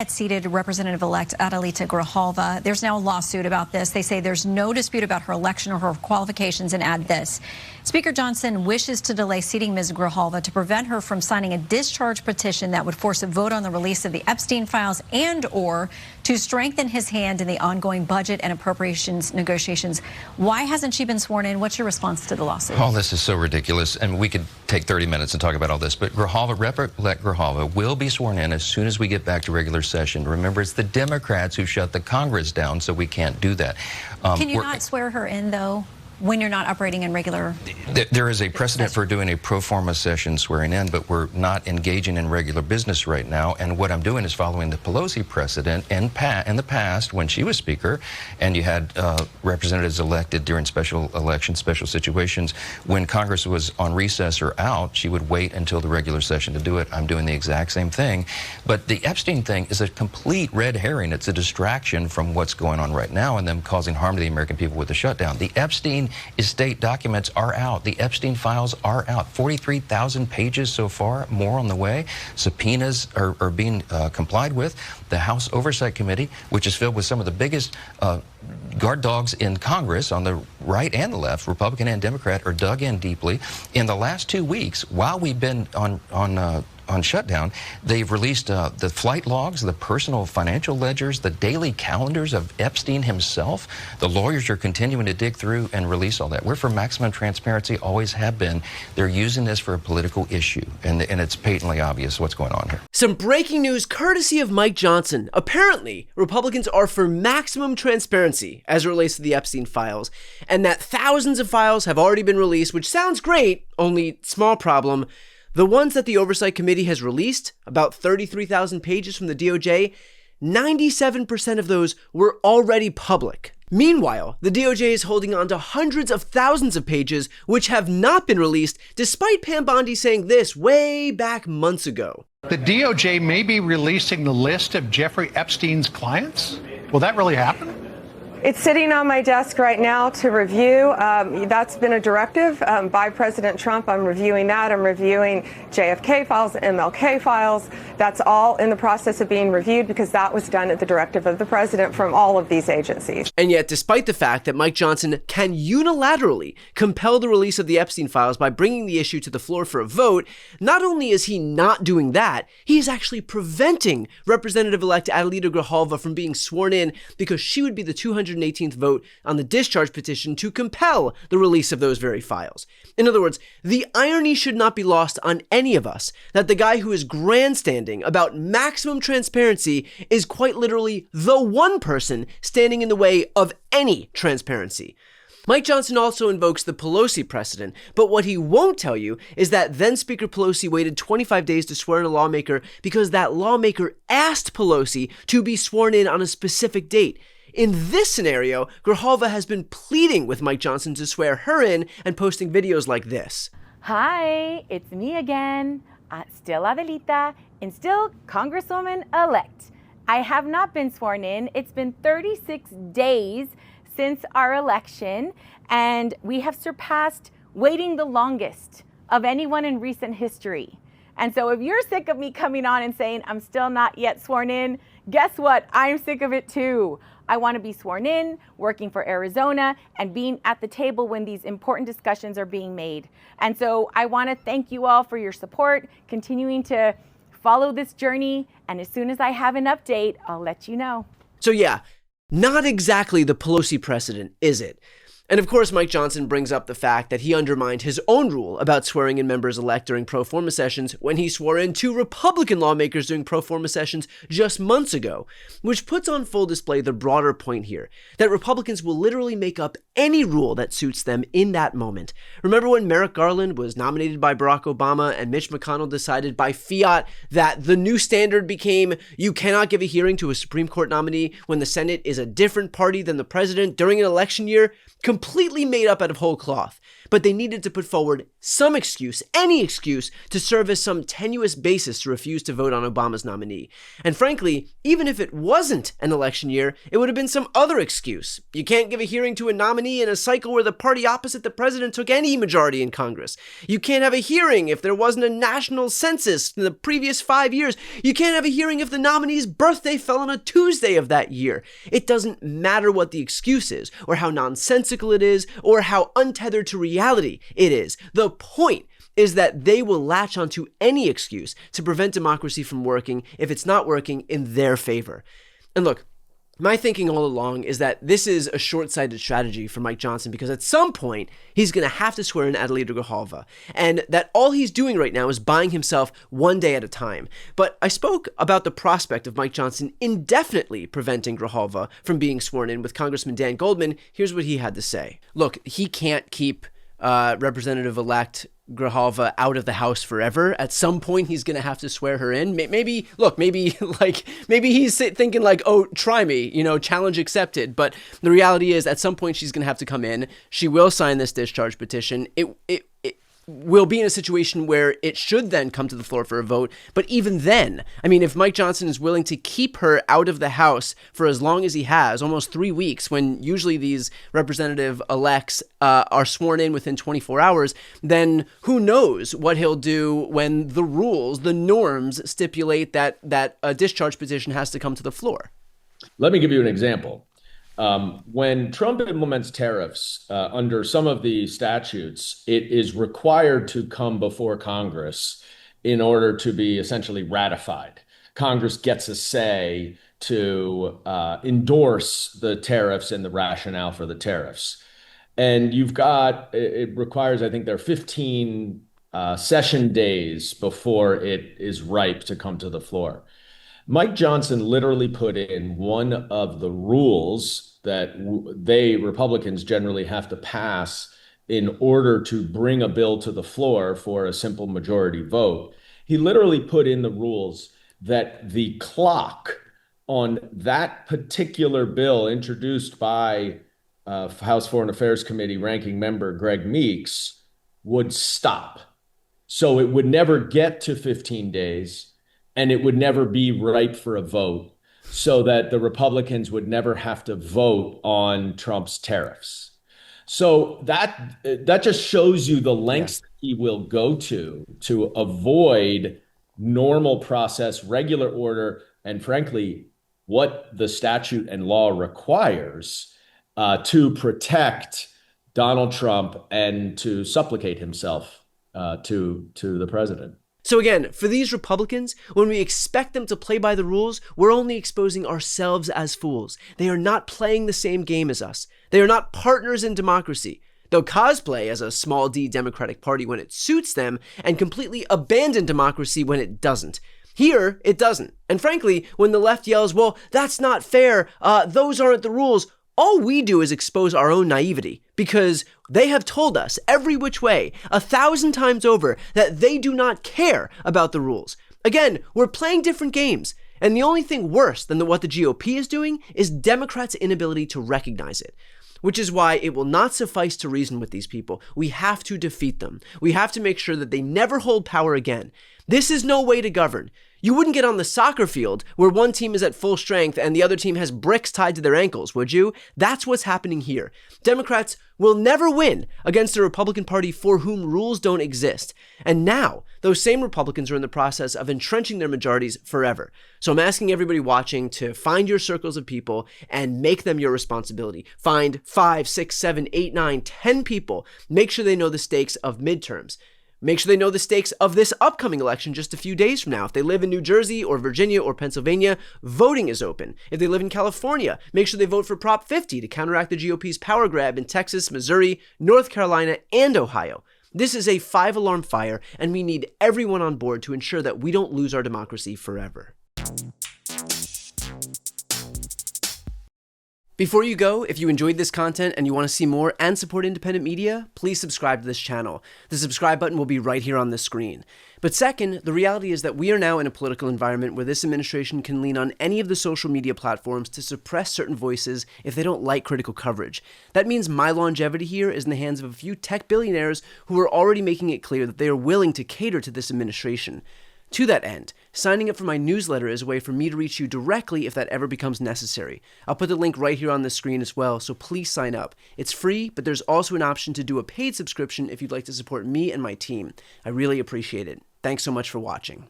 Seated Representative-elect Adelita Grijalva. There's now a lawsuit about this. They say there's no dispute about her election or her qualifications, and add this. Speaker Johnson wishes to delay seating Ms. Grijalva to prevent her from signing a discharge petition that would force a vote on the release of the Epstein files and or to strengthen his hand in the ongoing budget and appropriations negotiations. Why hasn't she been sworn in? What's your response to the lawsuit? Oh, this is so ridiculous. And we could take 30 minutes and talk about all this. But Rep-elect Grijalva will be sworn in as soon as we get back to regular session. Remember, it's the Democrats who shut the Congress down, so we can't do that. Can you not swear her in, though, when you're not operating in regular? There is a precedent for doing a pro forma session swearing in, but we're not engaging in regular business right now. And what I'm doing is following the Pelosi precedent in the past when she was Speaker, and you had representatives elected during special elections, special situations. When Congress was on recess or out, she would wait until the regular session to do it. I'm doing the exact same thing. But the Epstein thing is a complete red herring. It's a distraction from what's going on right now and them causing harm to the American people with the shutdown. The Epstein estate documents are out. The Epstein files are out. 43,000 pages so far, more on the way. Subpoenas are being complied with. The House Oversight Committee, which is filled with some of the biggest guard dogs in Congress on the right and the left, Republican and Democrat, are dug in deeply. In the last 2 weeks, while we've been on shutdown, they've released the flight logs, the personal financial ledgers, the daily calendars of Epstein himself. The lawyers are continuing to dig through and release all that. We're for maximum transparency, always have been. They're using this for a political issue, and it's patently obvious what's going on here. Some breaking news courtesy of Mike Johnson. Apparently, Republicans are for maximum transparency as it relates to the Epstein files, and that thousands of files have already been released, which sounds great, only small problem. The ones that the Oversight Committee has released, about 33,000 pages from the DOJ, 97% of those were already public. Meanwhile, the DOJ is holding on to hundreds of thousands of pages which have not been released, despite Pam Bondi saying this way back months ago. The DOJ may be releasing the list of Jeffrey Epstein's clients? Will that really happen? It's sitting on my desk right now to review. That's been a directive by President Trump. I'm reviewing that. I'm reviewing JFK files, MLK files. That's all in the process of being reviewed because that was done at the directive of the president from all of these agencies. And yet, despite the fact that Mike Johnson can unilaterally compel the release of the Epstein files by bringing the issue to the floor for a vote, not only is he not doing that, he is actually preventing Representative-elect Adelita Grijalva from being sworn in because she would be the 218th vote on the discharge petition to compel the release of those very files. In other words, the irony should not be lost on any of us that the guy who is grandstanding about maximum transparency is quite literally the one person standing in the way of any transparency. Mike Johnson also invokes the Pelosi precedent, but what he won't tell you is that then Speaker Pelosi waited 25 days to swear in a lawmaker because that lawmaker asked Pelosi to be sworn in on a specific date. In this scenario, Grijalva has been pleading with Mike Johnson to swear her in and posting videos like this. Hi, it's me again, still Adelita, and still Congresswoman-elect. I have not been sworn in. It's been 36 days since our election, and we have surpassed waiting the longest of anyone in recent history. And so if you're sick of me coming on and saying I'm still not yet sworn in, guess what? I'm sick of it too. I want to be sworn in, working for Arizona, and being at the table when these important discussions are being made. And so I want to thank you all for your support, continuing to follow this journey, and as soon as I have an update, I'll let you know. So yeah, not exactly the Pelosi precedent, is it? And of course, Mike Johnson brings up the fact that he undermined his own rule about swearing in members-elect during pro forma sessions when he swore in 2 Republican lawmakers during pro forma sessions just months ago, which puts on full display the broader point here, that Republicans will literally make up any rule that suits them in that moment. Remember when Merrick Garland was nominated by Barack Obama and Mitch McConnell decided by fiat that the new standard became you cannot give a hearing to a Supreme Court nominee when the Senate is a different party than the president during an election year? completely made up out of whole cloth. But they needed to put forward some excuse, any excuse, to serve as some tenuous basis to refuse to vote on Obama's nominee. And frankly, even if it wasn't an election year, it would have been some other excuse. You can't give a hearing to a nominee in a cycle where the party opposite the president took any majority in Congress. You can't have a hearing if there wasn't a national census in the previous 5 years. You can't have a hearing if the nominee's birthday fell on a Tuesday of that year. It doesn't matter what the excuse is, or how nonsensical it is, or how untethered to reality it is. The point is that they will latch onto any excuse to prevent democracy from working if it's not working in their favor. And look, my thinking all along is that this is a short-sighted strategy for Mike Johnson because at some point, he's going to have to swear in Adelita Grijalva, and that all he's doing right now is buying himself one day at a time. But I spoke about the prospect of Mike Johnson indefinitely preventing Grijalva from being sworn in with Congressman Dan Goldman. Here's what he had to say. Look, he can't keep Representative-elect Grijalva out of the House forever. At some point, he's going to have to swear her in. Maybe he's thinking like, oh, try me, challenge accepted. But the reality is, at some point, she's going to have to come in. She will sign this discharge petition. It will be in a situation where it should then come to the floor for a vote. But even then, if Mike Johnson is willing to keep her out of the House for as long as he has, almost 3 weeks, when usually these representative-elects are sworn in within 24 hours, then who knows what he'll do when the rules, the norms stipulate that a discharge petition has to come to the floor. Let me give you an example. When Trump implements tariffs under some of the statutes, it is required to come before Congress in order to be essentially ratified. Congress gets a say to endorse the tariffs and the rationale for the tariffs. And it requires, I think there are 15 session days before it is ripe to come to the floor. Mike Johnson literally put in one of the rules that Republicans generally have to pass in order to bring a bill to the floor for a simple majority vote. He literally put in the rules that the clock on that particular bill introduced by House Foreign Affairs Committee ranking member Greg Meeks would stop. So it would never get to 15 days. And it would never be ripe for a vote, so that the Republicans would never have to vote on Trump's tariffs. So that just shows you the lengths that he will go to avoid normal process, regular order, and frankly, what the statute and law requires to protect Donald Trump and to supplicate himself to the president. So again, for these Republicans, when we expect them to play by the rules, we're only exposing ourselves as fools. They are not playing the same game as us. They are not partners in democracy. They'll cosplay as a small d Democratic Party when it suits them and completely abandon democracy when it doesn't. Here, it doesn't. And frankly, when the left yells, well, that's not fair, those aren't the rules, all we do is expose our own naivety, because they have told us every which way, 1,000 times over, that they do not care about the rules. Again, we're playing different games, and the only thing worse than what the GOP is doing is Democrats' inability to recognize it. Which is why it will not suffice to reason with these people. We have to defeat them. We have to make sure that they never hold power again. This is no way to govern. You wouldn't get on the soccer field where one team is at full strength and the other team has bricks tied to their ankles, would you? That's what's happening here. Democrats will never win against a Republican Party for whom rules don't exist. And now, those same Republicans are in the process of entrenching their majorities forever. So I'm asking everybody watching to find your circles of people and make them your responsibility. Find 5, 6, 7, 8, 9, 10 people. Make sure they know the stakes of midterms. Make sure they know the stakes of this upcoming election just a few days from now. If they live in New Jersey or Virginia or Pennsylvania, voting is open. If they live in California, make sure they vote for Prop 50 to counteract the GOP's power grab in Texas, Missouri, North Carolina, and Ohio. This is a 5-alarm fire, and we need everyone on board to ensure that we don't lose our democracy forever. Before you go, if you enjoyed this content and you want to see more and support independent media, please subscribe to this channel. The subscribe button will be right here on the screen. But second, the reality is that we are now in a political environment where this administration can lean on any of the social media platforms to suppress certain voices if they don't like critical coverage. That means my longevity here is in the hands of a few tech billionaires who are already making it clear that they are willing to cater to this administration. To that end, signing up for my newsletter is a way for me to reach you directly if that ever becomes necessary. I'll put the link right here on the screen as well, so please sign up. It's free, but there's also an option to do a paid subscription if you'd like to support me and my team. I really appreciate it. Thanks so much for watching.